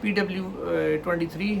PW 23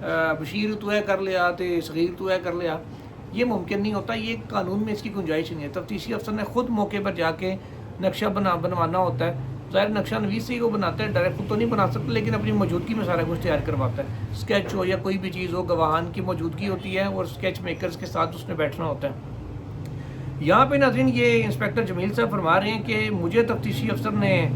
Bashir تو ہے کر لیا تو صغیر تو ہے کر لیا، یہ ممکن نہیں ہوتا، یہ قانون میں اس کی گنجائش نہیں ہے۔ تفتیشی افسر نے خود موقع پر جا کے نقشہ بنوانا ہوتا ہے، ظاہر نقشہ نویس سے ہی وہ بناتا ہے، ڈائریکٹ خود تو نہیں بنا سکتا، لیکن اپنی موجودگی میں سارا کچھ تیار کرواتا ہے، اسکیچ ہو یا کوئی بھی چیز ہو، گواہان کی موجودگی ہوتی ہے اور اسکیچ میکرز کے ساتھ اس نے بیٹھنا ہوتا ہے۔ یہاں پہ ناظرین یہ انسپیکٹر جمیل صاحب فرما رہے ہیں کہ مجھے تفتیشی افسر نے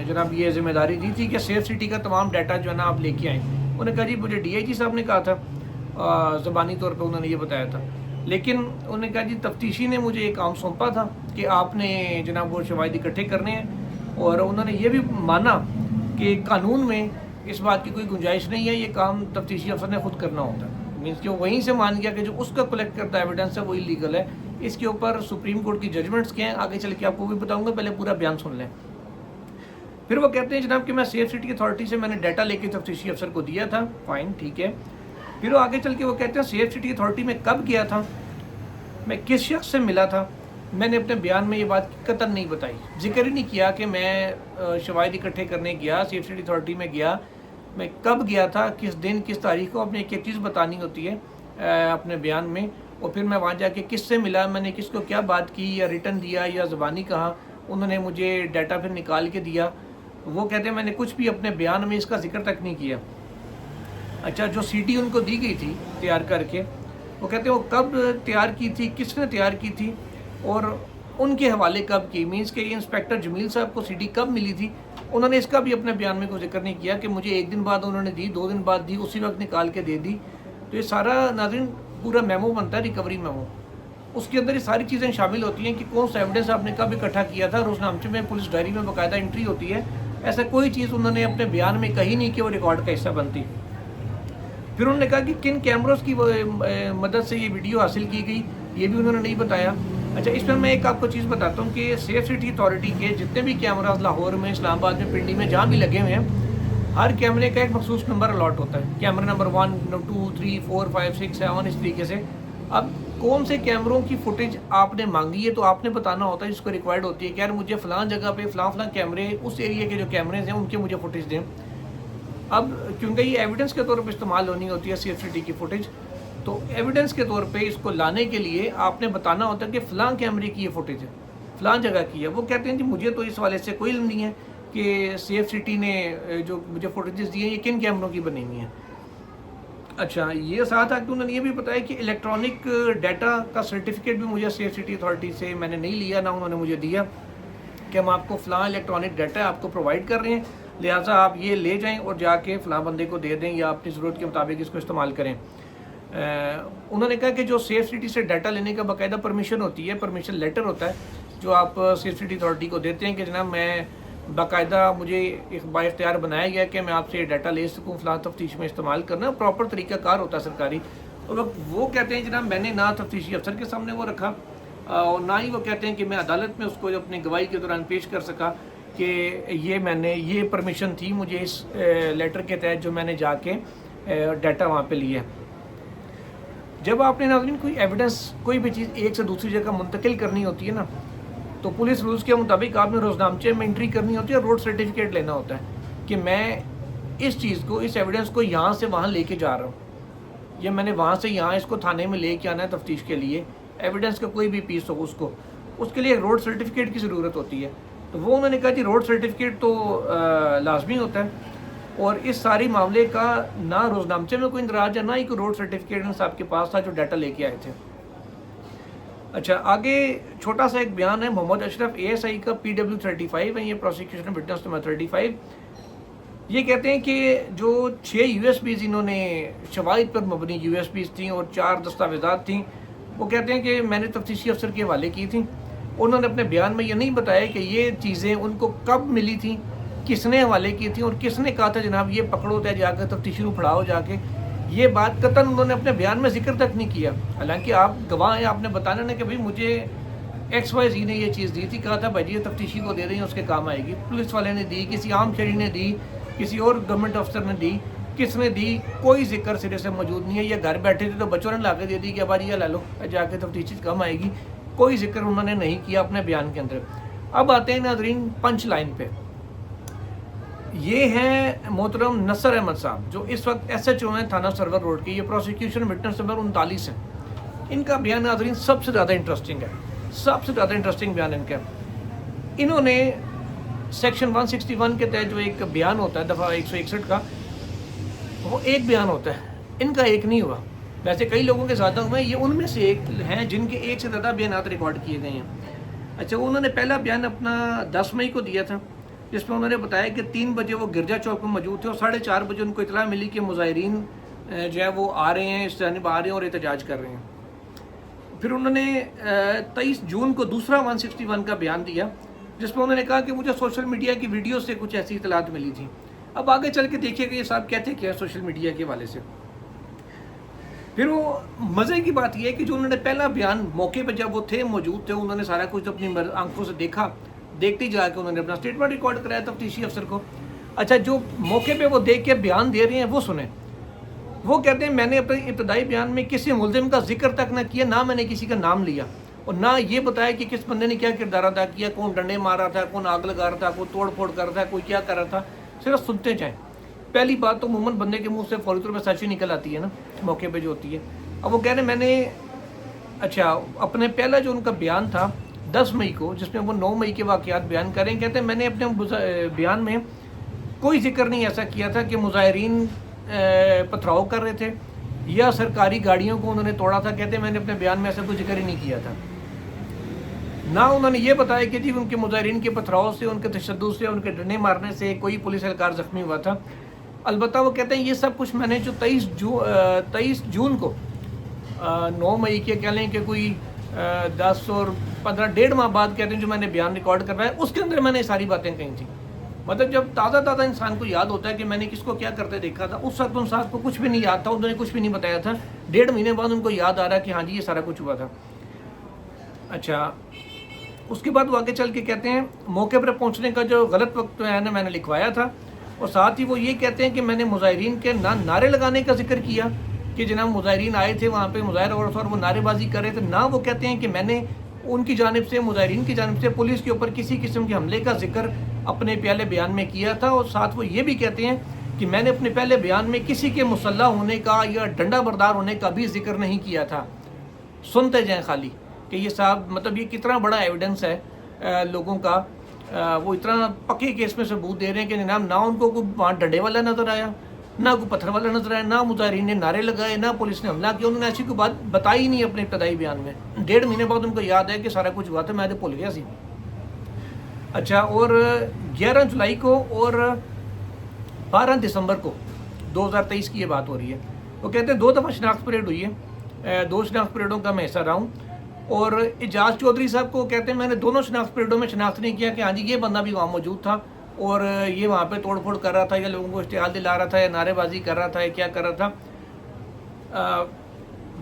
جناب یہ ذمہ داری دی تھی کہ سیف سٹی کا تمام ڈیٹا جو ہے نا آپ لے کے آئیں۔ انہوں نے کہا جی مجھے ڈی آئی جی صاحب نے کہا تھا، زبانی طور پہ انہوں نے یہ بتایا تھا، لیکن انہوں نے کہا جی تفتیشی نے مجھے ایک کام سونپا تھا کہ آپ نے جناب وہ شواہد اکٹھے کرنے ہیں، اور انہوں نے یہ بھی مانا کہ قانون میں اس بات کی کوئی گنجائش نہیں ہے، یہ کام تفتیشی افسر نے خود کرنا ہوتا ہے، مینس کہ وہیں سے مان گیا کہ جو اس کا کلیکٹ کرتا ایویڈنس ہے وہی لیگل ہے۔ اس کے اوپر سپریم کورٹ کی ججمنٹس کے ہیں، آگے چل کے آپ کو بھی بتاؤں گا، پہلے پورا بیان سن لیں۔ پھر وہ کہتے ہیں جناب کہ میں سیف سٹی اتھارٹی سے میں نے ڈیٹا لے کے تفتیشی افسر کو دیا تھا، فائن ٹھیک ہے۔ پھر وہ آگے چل کے وہ کہتے ہیں سیف سٹی اتھارٹی میں کب گیا تھا، میں کس شخص سے ملا تھا، میں نے اپنے بیان میں یہ بات قطعاً نہیں بتائی، ذکر ہی نہیں کیا کہ میں شواہد اکٹھے کرنے گیا، سیف سٹی اتھارٹی میں گیا، میں کب گیا تھا، کس دن کس تاریخ کو، اپنے ایک ایک چیز بتانی ہوتی ہے اپنے بیان میں، اور پھر میں وہاں جا کے کس سے ملا، میں نے کس کو کیا بات کی، یا ریٹن دیا یا زبانی کہا، انہوں نے مجھے ڈیٹا پھر نکال کے دیا۔ وہ کہتے ہیں میں نے کچھ بھی اپنے بیان میں اس کا ذکر تک نہیں کیا۔ اچھا جو سی ڈی ان کو دی گئی تھی تیار کر کے، وہ کہتے ہیں وہ کب تیار کی تھی، کس نے تیار کی تھی، اور ان کے حوالے کب کی، مینس کہ یہ انسپیکٹر جمیل صاحب کو سی ڈی کب ملی تھی، انہوں نے اس کا بھی اپنے بیان میں کوئی ذکر نہیں کیا کہ مجھے ایک دن بعد انہوں نے دی، 2 دن بعد دی، اسی وقت نکال کے دے دی۔ تو یہ سارا ناظرین پورا میمو بنتا ہے، ریکوری میمو، اس کے اندر یہ ساری چیزیں شامل ہوتی ہیں کہ کون سا ایویڈنس آپ نے کب اکٹھا کیا تھا، روزنامچے میں پولیس ڈائری میں باقاعدہ انٹری ہوتی ہے، ایسا کوئی چیز انہوں نے اپنے بیان میں کہی نہیں کہ وہ ریکارڈ کا حصہ بنتی۔ پھر انہوں نے کہا کہ کن کیمراز کی مدد سے یہ ویڈیو حاصل کی گئی، یہ بھی انہوں نے نہیں بتایا۔ اچھا اس میں ایک آپ کو چیز بتاتا ہوں کہ سیف سٹی اتھارٹی کے جتنے بھی کیمراز لاہور میں، اسلام آباد میں، پنڈی میں جہاں بھی لگے ہوئے ہیں، ہر کیمرے کا ایک مخصوص نمبر الاٹ ہوتا ہے، کیمرہ نمبر 1 2 3 4 5 6 7 اس طریقے سے۔ اب کون سے کیمروں کی فوٹیج آپ نے مانگی ہے تو آپ نے بتانا ہوتا ہے، جس کو ریکوائرڈ ہوتی ہے کہ یار مجھے فلاں جگہ پہ فلاں کیمرے، اس ایریے کے جو کیمرے ہیں ان کے مجھے فوٹیج دیں۔ اب کیونکہ یہ ایویڈنس کے طور پہ استعمال ہونی ہوتی ہے سیف سٹی کی فوٹیج، تو ایویڈنس کے طور پہ اس کو لانے کے لیے آپ نے بتانا ہوتا ہے کہ فلاں کیمرے کی یہ فوٹیج ہے، فلاں جگہ کی ہے۔ وہ کہتے ہیں جی مجھے تو اس حوالے سے کوئی علم نہیں ہے کہ سیف سٹی نے جو مجھے فوٹیجز دی ہیں یہ کن کیمروں کی بنی ہوئی ہیں۔ اچھا یہ ساتھ کہ انہوں نے یہ بھی بتایا کہ الیکٹرانک ڈیٹا کا سرٹیفکیٹ بھی مجھے سیف سٹی اتھارٹی سے میں نے نہیں لیا، نہ انہوں نے مجھے دیا کہ ہم آپ کو فلاں الیکٹرانک ڈیٹا آپ کو پرووائڈ کر رہے ہیں، لہٰذا آپ یہ لے جائیں اور جا کے فلاں بندے کو دے دیں یا اپنی ضرورت کے مطابق اس کو استعمال کریں۔ انہوں نے کہا کہ جو سیف سٹی سے ڈیٹا لینے کا باقاعدہ پرمیشن ہوتی ہے، پرمیشن لیٹر ہوتا ہے جو آپ سیف سٹی اتھارٹی کو دیتے ہیں کہ جناب میں باقاعدہ مجھے ایک بااختیار بنایا گیا کہ میں آپ سے یہ ڈیٹا لے سکوں، فلاں تفتیش میں استعمال کرنا، پراپر طریقہ کار ہوتا ہے سرکاری۔ اور وہ کہتے ہیں جناب میں نے نہ تفتیشی افسر کے سامنے وہ رکھا اور نہ ہی وہ کہتے ہیں کہ میں عدالت میں اس کو اپنی گواہی کے دوران پیش کر سکا کہ یہ میں نے یہ پرمیشن تھی مجھے اس لیٹر کے تحت جو میں نے جا کے ڈیٹا وہاں پہ لیا۔ جب آپ نے ناظرین کوئی ایویڈنس کوئی بھی چیز ایک سے دوسری جگہ منتقل کرنی ہوتی ہے نا، تو پولیس رولز کے مطابق آپ نے روزنامچے میں انٹری کرنی ہوتی ہے اور روڈ سرٹیفکیٹ لینا ہوتا ہے کہ میں اس چیز کو، اس ایویڈنس کو یہاں سے وہاں لے کے جا رہا ہوں، یا میں نے وہاں سے یہاں اس کو تھانے میں لے کے آنا ہے تفتیش کے لیے، ایویڈنس کا کوئی بھی پیس ہو اس کے لیے روڈ سرٹیفکیٹ کی ضرورت ہوتی ہے۔ تو وہ انہوں نے کہا جی روڈ سرٹیفکیٹ تو لازمی ہوتا ہے، اور اس ساری معاملے کا نہ روزنامچے میں کوئی اندراج ہے نہ ہی کوئی روڈ سرٹیفکیٹ صاحب کے پاس تھا جو ڈیٹا لے کے آئے تھے۔ اچھا آگے چھوٹا سا ایک بیان ہے محمد اشرف ASI کا PW35 ہے، یہ پروسیکیوشن وٹنس نمبر 35۔ یہ کہتے ہیں کہ جو 6 USBs انہوں نے شواہد پر مبنی USBs تھیں اور 4 دستاویزات تھیں، وہ کہتے ہیں کہ میں نے تفتیشی افسر کے حوالے کی تھیں۔ انہوں نے اپنے بیان میں یہ نہیں بتایا کہ یہ چیزیں ان کو کب ملی تھیں، کس نے حوالے کی تھیں اور کس نے کہا تھا جناب یہ پکڑو تے جا کے تفتیشی کو پڑھاؤ جا کے، یہ بات قطعاً انہوں نے اپنے بیان میں ذکر تک نہیں کیا۔ حالانکہ آپ گواہ ہیں، آپ نے بتانا نا کہ بھائی مجھے XYZ نے یہ چیز دی تھی، کہا تھا بھائی یہ تفتیشی کو دے رہی ہیں اس کے کام آئے گی، پولیس والے نے دی، کسی عام شہری نے دی، کسی اور گورنمنٹ افسر نے دی، کس نے دی، کوئی ذکر سرے سے موجود نہیں ہے۔ یہ گھر بیٹھے تھے تو بچوں نے لا کے دے دی کہ ابا یہ لے لو جا کے تفتیشی کام آئے گی، کوئی ذکر انہوں نے نہیں کیا اپنے بیان کے اندر۔ اب آتے ہیں ناظرین پنچ لائن پہ۔ یہ ہیں محترم نصر احمد صاحب جو اس وقت ایس ایچ او ہیں تھانہ سرور روڈ کے. یہ پروسیکیوشن وٹنس نمبر 39 ہیں. ان کا بیان ناظرین سب سے زیادہ انٹرسٹنگ ہے, سب سے زیادہ انٹرسٹنگ بیان ان کا. انہوں نے سیکشن 161 کے تحت جو ایک بیان ہوتا ہے دفعہ 161 کا, وہ ایک بیان ہوتا ہے, ان کا ایک نہیں ہوا. ویسے کئی لوگوں کے زیادہ ہوئے ہیں, یہ ان میں سے ایک ہیں جن کے ایک سے زیادہ بیانات ریکارڈ کیے گئے ہیں. اچھا, انہوں نے پہلا بیان اپنا 10 مئی کو دیا تھا, جس میں انہوں نے بتایا کہ 3 بجے وہ گرجا چوک میں موجود تھے اور 4:30 بجے ان کو اطلاع ملی کہ مظاہرین جو ہے وہ آ رہے ہیں, اس جانب آ رہے ہیں اور احتجاج کر رہے ہیں. پھر انہوں نے 23 جون کو دوسرا 161 کا بیان دیا, جس میں انہوں نے کہا کہ مجھے سوشل میڈیا کی ویڈیو سے کچھ ایسی اطلاعات ملی تھیں. اب آگے چل کے دیکھیے کہ یہ صاحب کہتے کیا ہے سوشل میڈیا کے حوالے سے. پھر وہ مزے کی بات یہ ہے کہ جو انہوں نے پہلا بیان موقع پہ جب وہ تھے موجود تھے, انہوں نے سارا کچھ اپنی آنکھوں سے دیکھا, دیکھتے جا کے انہوں نے اپنا اسٹیٹمنٹ ریکارڈ کرایا تفتیشی افسر کو. اچھا, جو موقع پہ وہ دیکھ کے بیان دے رہے ہیں وہ سنیں. وہ کہتے ہیں میں نے اپنے ابتدائی بیان میں کسی ملزم کا ذکر تک نہ کیا, نہ میں نے کسی کا نام لیا, اور نہ یہ بتایا کہ کس بندے نے کیا کردار ادا کیا, کون ڈنڈے مار رہا تھا, کون آگ لگا رہا تھا, کوئی توڑ پھوڑ کر رہا تھا, کوئی کیا کر رہا تھا. صرف سنتے جائیں. پہلی بات تو عموماً بندے کے منہ سے فوری طور پہ سچ ہی نکل آتی ہے نا موقع پہ جو ہوتی ہے. اب وہ کہہ رہے ہیں میں نے اچھا اپنے پہلا جو ان کا بیان تھا 10 مئی کو, جس میں وہ 9 مئی کے واقعات بیان کریں, کہتے ہیں میں نے اپنے بیان میں کوئی ذکر نہیں ایسا کیا تھا کہ مظاہرین پتھراؤ کر رہے تھے یا سرکاری گاڑیوں کو انہوں نے توڑا تھا. کہتے ہیں میں نے اپنے بیان میں ایسا کوئی ذکر ہی نہیں کیا تھا. نہ انہوں نے یہ بتایا کہ جی ان کے مظاہرین کے پتھراؤ سے, ان کے تشدد سے, ان کے ڈنڈے مارنے سے کوئی پولیس اہلکار زخمی ہوا تھا. البتہ وہ کہتے ہیں یہ سب کچھ میں نے جو 23 جون کو 9 مئی کے کہہ لیں کہ کوئی 10 اور 15 1.5 ماہ بعد کہتے ہیں جو میں نے بیان ریکارڈ کروایا, اس کے اندر میں نے ساری باتیں کہی تھیں. مطلب جب تازہ انسان کو یاد ہوتا ہے کہ میں نے کس کو کیا کرتے دیکھا تھا, اس وقت ان صاحب کو کچھ بھی نہیں یاد تھا, انہوں نے کچھ بھی نہیں بتایا تھا. 1.5 مہینے بعد ان کو یاد آ رہا ہے کہ ہاں جی یہ سارا کچھ ہوا تھا. اچھا, اس کے بعد وہ آگے چل کے کہتے ہیں موقع پر پہنچنے کا جو غلط وقت ہے نا میں نے لکھوایا تھا, اور ساتھ ہی وہ یہ کہتے ہیں کہ میں نے مظاہرین کے نہ نعرے لگانے کا ذکر کیا کہ جناب مظاہرین آئے تھے وہاں پہ مظاہرہ اور وہ نعرے بازی کر رہے تھے, نہ وہ کہتے ہیں کہ میں نے ان کی جانب سے مظاہرین کی جانب سے پولیس کے اوپر کسی قسم کے حملے کا ذکر اپنے پہلے بیان میں کیا تھا. اور ساتھ وہ یہ بھی کہتے ہیں کہ میں نے اپنے پہلے بیان میں کسی کے مسلح ہونے کا یا ڈنڈا بردار ہونے کا بھی ذکر نہیں کیا تھا. سنتے جائیں خالی کہ یہ صاحب مطلب یہ کتنا بڑا ایویڈنس ہے لوگوں کا. وہ اتنا پکے کیس میں ثبوت دے رہے ہیں کہ جناب نہ ان کو کوئی وہاں ڈنڈے والا نظر آیا, نہ کوئی پتھر والا نظر آیا, نہ مظاہرین نے نعرے لگائے, نہ پولیس نے حملہ کیا. انہوں نے ایسی کوئی بات بتائی نہیں اپنے ابتدائی بیان میں. 1.5 مہینے بعد ان کو یاد ہے کہ سارا کچھ ہوا تھا, میں تو بھول گیا سی. اچھا, اور 11 جولائی کو اور 12 دسمبر کو 2023 کی یہ بات ہو رہی ہے. وہ کہتے ہیں 2 دفعہ شناخت پریڈ ہوئی ہے, 2 شناخت پریڈوں کا میں حصہ رہا ہوں. اور اعجاز چودھری صاحب کو کہتے ہیں میں نے دونوں شناخت پریڈوں میں شناخت نہیں کیا کہ ہاں جی یہ بندہ بھی وہاں موجود تھا اور یہ وہاں پہ توڑ پھوڑ کر رہا تھا یا لوگوں کو اشتعال دلا رہا تھا یا نعرے بازی کر رہا تھا یا کیا کر رہا تھا.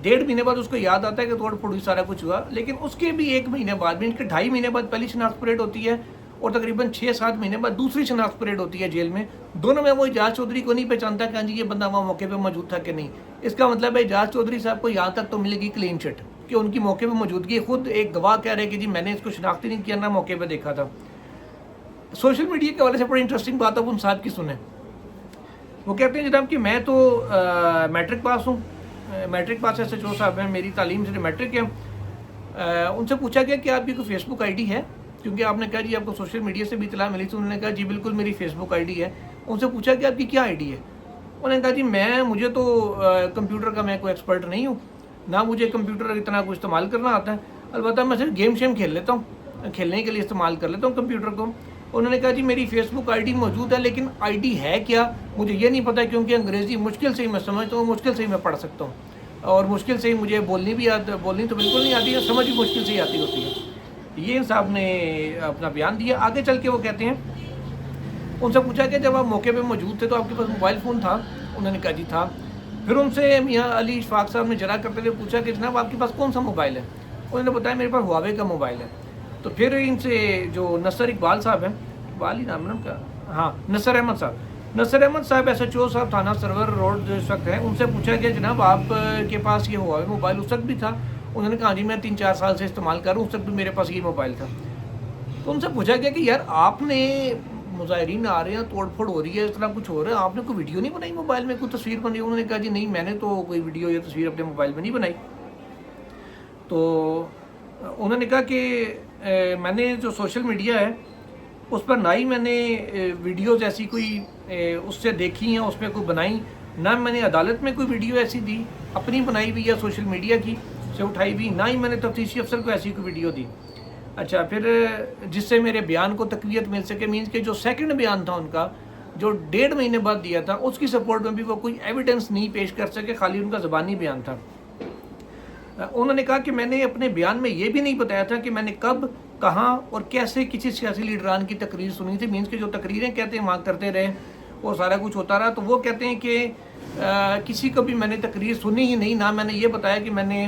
1.5 مہینے بعد اس کو یاد آتا ہے کہ توڑ پھوڑ سارا کچھ ہوا. لیکن اس کے بھی 1 مہینے بعد بھی, ان کے 2.5 مہینے بعد پہلی شناخت پریڈ ہوتی ہے اور تقریباً 6-7 مہینے بعد دوسری شناخت پریڈ ہوتی ہے جیل میں. دونوں میں وہ اعجاز چودھری کو نہیں پہچانتا کہ ہاں جی یہ بندہ وہاں موقع پہ موجود تھا کہ نہیں. اس کا مطلب ہے اعجاز چودھری صاحب کو یہاں تک تو ملے گی کلین چٹ کہ ان کی موقع پہ موجودگی. خود ایک گواہ کہہ رہے کہ جی میں نے اس کو شناخت نہیں کیا, نہ موقع پہ دیکھا تھا. سوشل میڈیا کے حوالے سے بڑی انٹرسٹنگ بات اب ان صاحب کی سنیں. وہ کہتے ہیں جناب کہ میں تو میٹرک پاس ہوں, matric pass S H O صاحب ہیں, میری تعلیم سے میٹرک ہے. ان سے پوچھا گیا کہ آپ کی کوئی فیس بک آئی ڈی ہے, کیونکہ آپ نے کہا جی آپ کو سوشل میڈیا سے بھی اطلاع ملی تھی. انہوں نے کہا جی بالکل میری فیس بک آئی ڈی ہے. ان سے پوچھا کہ آپ کی کیا آئی ڈی ہے. انہوں نے کہا جی مجھے تو کمپیوٹر کا میں کوئی ایکسپرٹ نہیں ہوں, نہ مجھے کمپیوٹر اتنا کچھ استعمال کرنا آتا ہے, البتہ میں صرف گیم شیم کھیل لیتا ہوں, کھیلنے کے لیے استعمال کر لیتا ہوں کمپیوٹر کو. انہوں نے کہا جی میری فیس بک آئی ڈی موجود ہے, لیکن آئی ڈی ہے کیا مجھے یہ نہیں پتہ, کیونکہ انگریزی مشکل سے ہی میں سمجھتا ہوں, مشکل سے ہی میں پڑھ سکتا ہوں, اور مشکل سے ہی مجھے بولنی تو بالکل نہیں آتی ہے, سمجھ بھی مشکل سے ہی آتی ہوتی ہے. یہ ان صاحب نے اپنا بیان دیا. آگے چل کے وہ کہتے ہیں ان سے پوچھا کہ جب آپ موقع پہ موجود تھے تو آپ کے پاس موبائل فون تھا. انہوں نے کہا جی تھا. پھر ان سے میاں علی اشفاق صاحب نے جرا کرتے ہوئے پوچھا کہ جناب آپ کے پاس کون سا موبائل ہے. انہوں نے بتایا میرے پاس ہواوے کا موبائل ہے. تو پھر ان سے جو نصر اقبال صاحب ہیں, اقبال ہی نام ہے ان کا, ہاں نصر احمد صاحب ایس ایچ او صاحب تھانہ سرور روڈ جو اس وقت ہیں, ان سے پوچھا کہ جناب آپ کے پاس یہ ہواوے موبائل اس وقت بھی تھا. انہوں نے کہا جی میں 3-4 سال سے استعمال کر رہا ہوں, اس وقت بھی میرے پاس یہ موبائل تھا. تو ان سے پوچھا گیا کہ یار آپ نے مظاہرین آ رہے ہیں, توڑ پھوڑ ہو رہی ہے, اس طرح کچھ ہو رہا ہے, آپ نے کوئی ویڈیو نہیں بنائی موبائل میں, کوئی تصویر بنائی؟ انہوں نے کہا جی نہیں میں نے تو کوئی ویڈیو یا تصویر اپنے موبائل میں نہیں بنائی. تو انہوں نے کہا کہ میں نے جو سوشل میڈیا ہے اس پر نہ ہی میں نے ویڈیوز ایسی کوئی اس سے دیکھی ہیں, اس میں کوئی بنائی, نہ میں نے عدالت میں کوئی ویڈیو ایسی دی اپنی بنائی ہوئی یا سوشل میڈیا کی سے اٹھائی ہوئی, نہ ہی میں نے تفتیشی افسر کو ایسی کوئی ویڈیو دی. اچھا, پھر جس سے میرے بیان کو تقویت مل سکے, مینس کہ جو سیکنڈ بیان تھا ان کا جو 1.5 مہینے بعد دیا تھا, اس کی سپورٹ میں بھی وہ کوئی ایویڈنس نہیں پیش کر سکے, خالی ان کا زبانی بیان تھا. انہوں نے کہا کہ میں نے اپنے بیان میں یہ بھی نہیں بتایا تھا کہ میں نے کب, کہاں اور کیسے کسی سیاسی لیڈران کی تقریر سنی تھی. مینس کہ جو تقریریں کہتے ہیں وہاں کرتے رہے اور سارا کچھ ہوتا رہا, تو وہ کہتے ہیں کہ کسی کو بھی میں نے تقریر سنی ہی نہیں, نہ میں نے یہ بتایا کہ میں نے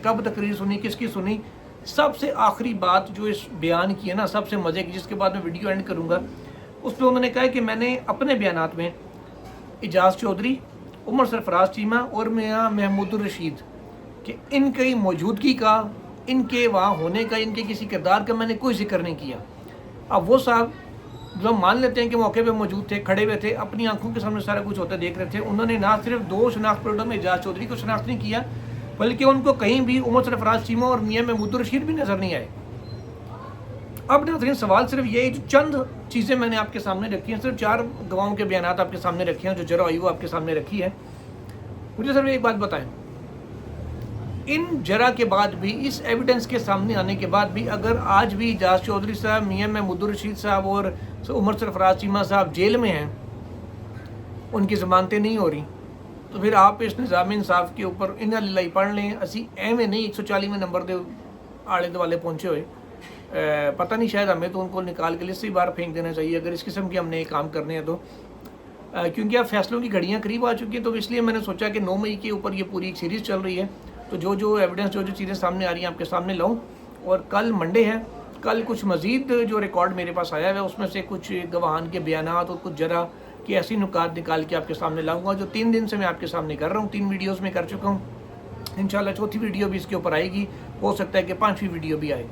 کب تقریر سنی, کس کی سنی. سب سے آخری بات جو اس بیان کی ہے نا, سب سے مزے کی, جس کے بعد میں ویڈیو اینڈ کروں گا, اس پہ انہوں نے کہا کہ میں نے اپنے بیانات میں اعجاز چودھری, عمر سرفراز چیمہ اور میاں محمود الرشید کہ ان کی موجودگی کا, ان کے وہاں ہونے کا, ان کے کسی کردار کا میں نے کوئی ذکر نہیں کیا. اب وہ صاحب جو ہم مان لیتے ہیں کہ موقع پہ موجود تھے, کھڑے ہوئے تھے, اپنی آنکھوں کے سامنے سارا کچھ ہوتا دیکھ رہے تھے, انہوں نے نہ صرف 2 شناخت پریڈوں میں اعجاز چودھری کو شناخت نہیں کیا, بلکہ ان کو کہیں بھی عمر سرفراز چیمہ اور میاں محمود الرشید بھی نظر نہیں آئے. اب ناظرین سوال صرف یہ, جو چند چیزیں میں نے آپ کے سامنے رکھی ہیں, صرف 4 گواہوں کے بیانات آپ کے سامنے رکھے ہیں, جو جرح ہوئی وہ آپ کے سامنے رکھی ہے. مجھے صرف ایک بات بتائیں, ان جرح کے بعد بھی, اس ایویڈنس کے سامنے آنے کے بعد بھی, اگر آج بھی اعجاز چودھری صاحب, میاں محمود الرشید صاحب اور عمر سرفراز چیمہ صاحب جیل میں ہیں, ان کی ضمانتیں نہیں ہو رہی, تو پھر آپ اس نظام انصاف کے اوپر انا للہ پڑھ لیں. اسی ایم نہیں 140ویں نمبر دے آڑے دوالے پہنچے ہوئے, پتہ نہیں, شاید ہمیں تو ان کو نکال کے لسٹ سے باہر پھینک دینا چاہیے اگر اس قسم کے ہم نے کام کرنے ہیں تو, کیونکہ اب فیصلوں کی گھڑیاں قریب آ چکی ہیں. تو اس لیے میں نے سوچا کہ 9 مئی کے اوپر یہ پوری ایک سیریز چل رہی ہے, تو جو ایویڈنس, جو چیزیں سامنے آ رہی ہیں آپ کے سامنے لاؤں. اور کل منڈے ہے, کل کچھ مزید جو ریکارڈ میرے پاس آیا ہے اس میں سے کچھ گواہان کے بیانات اور کچھ جرح کی ایسی نکات نکال کے آپ کے سامنے لاؤں گا, جو 3 دن سے میں آپ کے سامنے کر رہا ہوں. 3 ویڈیوز میں کر چکا ہوں, انشاءاللہ 4تھی ویڈیو بھی اس کے اوپر آئے گی, ہو سکتا ہے کہ 5ویں ویڈیو بھی آئے.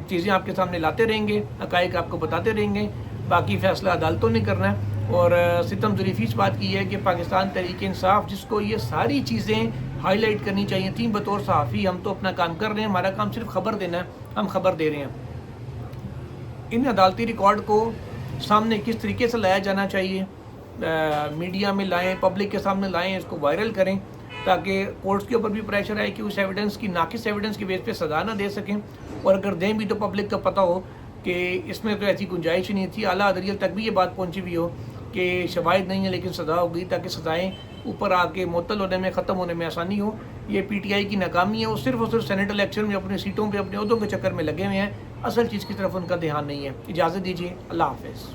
چیزیں آپ کے سامنے لاتے رہیں گے, حقائق آپ کو بتاتے رہیں گے. باقی فیصلہ عدالتوں نے کرنا ہے. اور ستم ظریفی اس بات کی ہے کہ پاکستان تحریک انصاف, جس کو یہ ساری چیزیں ہائی لائٹ کرنی چاہیے تھیں, بطور صحافی ہم تو اپنا کام کر رہے ہیں, ہمارا کام صرف خبر دینا ہے, ہم خبر دے رہے ہیں. ان عدالتی ریکارڈ کو سامنے کس طریقے سے لایا جانا چاہیے, میڈیا میں لائیں, پبلک کے سامنے لائیں, اس کو وائرل کریں, تاکہ کورٹس کے اوپر بھی پریشر آئے کہ اس ایویڈنس کی, ناقص ایویڈنس کی بیس پہ سزا نہ دے سکیں, اور اگر دیں بھی تو پبلک کا پتہ ہو کہ اس میں تو ایسی گنجائش نہیں تھی. اعلیٰ عدلیت تک بھی یہ بات پہنچی ہوئی ہو کہ شواہد نہیں ہے لیکن سزا ہو گئی, تاکہ سزائیں اوپر آ کے معطل ہونے میں, ختم ہونے میں آسانی ہو. یہ پی ٹی آئی کی ناکامی ہے, وہ صرف اور صرف سینیٹ الیکشن میں اپنی سیٹوں پہ, اپنے عہدوں کے چکر میں لگے ہوئے ہیں, اصل چیز کی طرف ان کا دھیان نہیں ہے. اجازت دیجیے, اللہ حافظ.